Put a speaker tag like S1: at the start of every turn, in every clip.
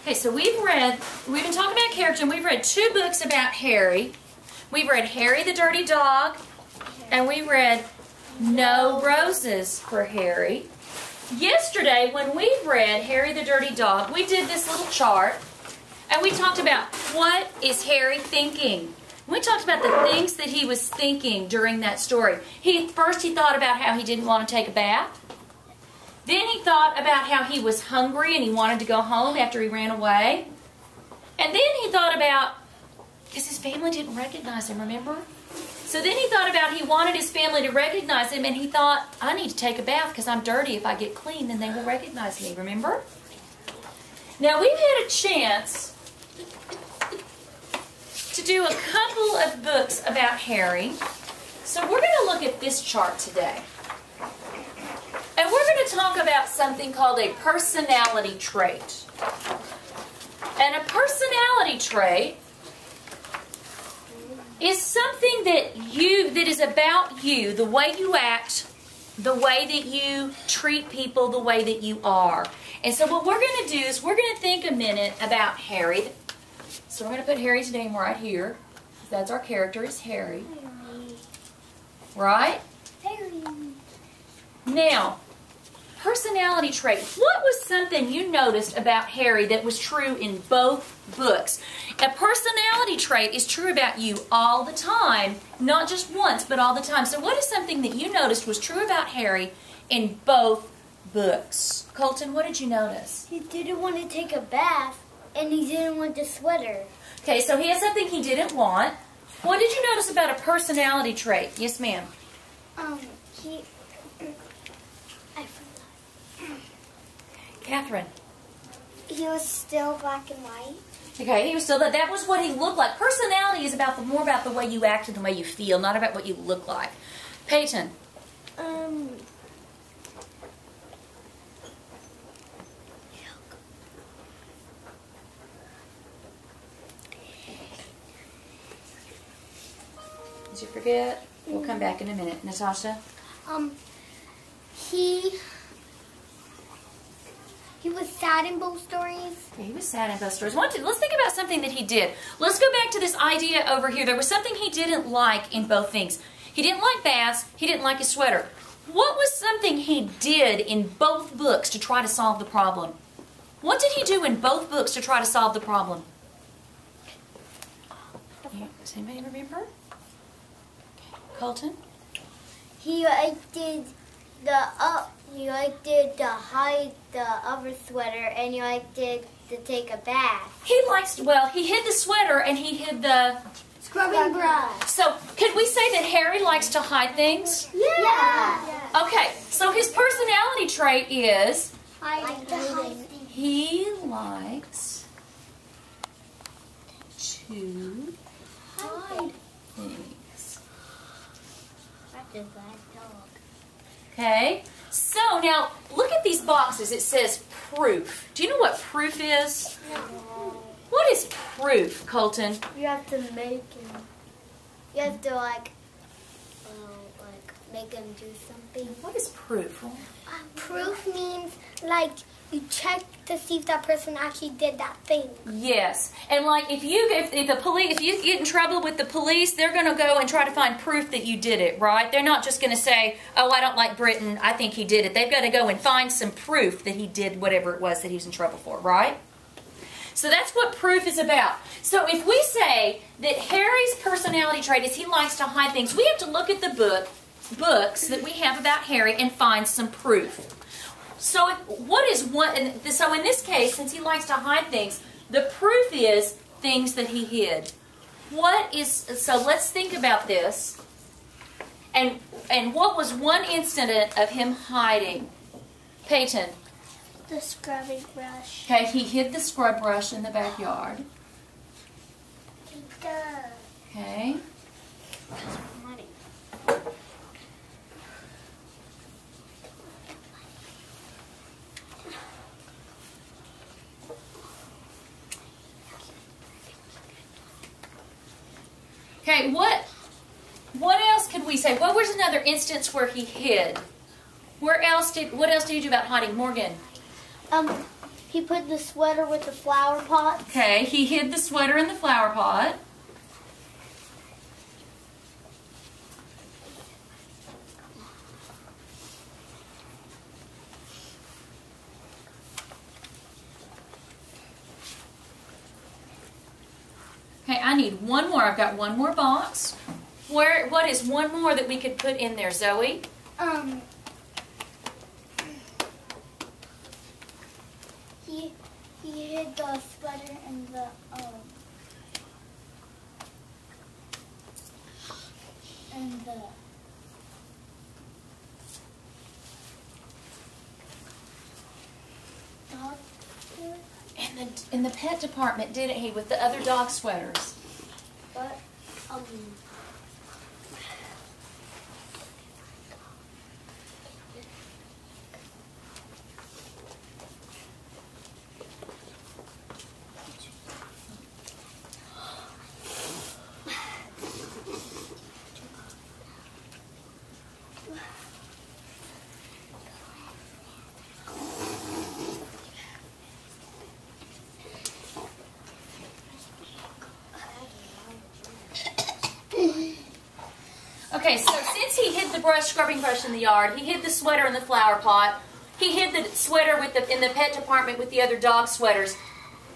S1: Okay, so we've been talking about character, and we've read 2 books about Harry. We've read Harry the Dirty Dog, and we read No Roses for Harry. Yesterday, when we read Harry the Dirty Dog, we did this little chart, and we talked about what is Harry thinking. We talked about the things that he was thinking during that story. First, he thought about how he didn't want to take a bath. Then he thought about how he was hungry and he wanted to go home after he ran away. And then he thought about, because his family didn't recognize him, remember? So then he thought about he wanted his family to recognize him, and he thought, I need to take a bath because I'm dirty. If I get clean, then they will recognize me, remember? Now, we've had a chance to do a couple of books about Harry. So we're going to look at this chart today. And we're going to talk about something called a personality trait. And a personality trait is something that is about you, the way you act, the way that you treat people, the way that you are. And so what we're going to do is we're going to think a minute about Harry. So we're going to put Harry's name right here. That's our character, is Harry. Right?
S2: Harry.
S1: Now, personality trait. What was something you noticed about Harry that was true in both books? A personality trait is true about you all the time, not just once, but all the time. So what is something that you noticed was true about Harry in both books? Colton, what did you notice?
S2: He didn't want to take a bath, and he didn't want the sweater.
S1: Okay, so he had something he didn't want. What did you notice about a personality trait? Yes, ma'am.
S2: I forgot.
S1: Catherine.
S2: He was still black and white.
S1: Okay, he was still that was what he looked like. Personality is more about the way you act and the way you feel, not about what you look like. Peyton. Did you forget? We'll come back in a minute. Natasha?
S2: He was sad in both stories.
S1: Yeah, he was sad in both stories. Let's think about something that he did. Let's go back to this idea over here. There was something he didn't like in both things. He didn't like baths. He didn't like his sweater. What was something he did in both books to try to solve the problem? What did he do in both books to try to solve the problem? Does anybody remember? Okay. Colton?
S2: He did to hide the other sweater, and he did to take a bath.
S1: He hid the sweater and he hid the
S2: Scrubbing brush.
S1: So, could we say that Harry likes to hide things?
S2: Yeah.
S1: Okay, so his personality trait is
S2: Hiding.
S1: he likes to hide things.
S2: That's a black dog.
S1: Okay, so now look at these boxes. It says proof. Do you know what proof is?
S2: No.
S1: What is proof, Colton?
S2: You have to make him. You have to make him do something.
S1: What is proof?
S2: Proof means you check to see if that person actually did that thing.
S1: Yes, and if you get in trouble with the police, they're going to go and try to find proof that you did it, right? They're not just going to say, "Oh, I don't like Britain. I think he did it." They've got to go and find some proof that he did whatever it was that he was in trouble for, right? So that's what proof is about. So if we say that Harry's personality trait is he likes to hide things, we have to look at the books that we have about Harry and find some proof. So so in this case, since he likes to hide things, the proof is things that he hid. So let's think about this. And what was one incident of him hiding? Peyton.
S2: The scrubbing brush.
S1: Okay, he hid the scrub brush in the backyard.
S2: He does.
S1: Okay.
S2: Money.
S1: Okay, what else could we say? What was another instance where he hid? What else did he do about hiding? Morgan?
S2: He put the sweater with the flower pot.
S1: Okay, he hid the sweater in the flower pot. Okay, I need one more. I've got one more box. What is one more that we could put in there, Zoe?
S2: He hid the sweater in the dog food.
S1: In the pet department, didn't he, with the other dog sweaters?
S2: But
S1: Okay, so since he hid the scrubbing brush in the yard, he hid the sweater in the flower pot, he hid the sweater in the pet department with the other dog sweaters,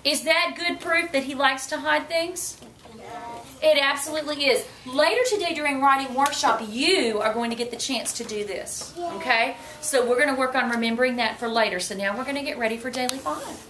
S1: is that good proof that he likes to hide things?
S2: Yes.
S1: It absolutely is. Later today during writing workshop, you are going to get the chance to do this. Okay? So we're going to work on remembering that for later. So now we're going to get ready for Daily 5.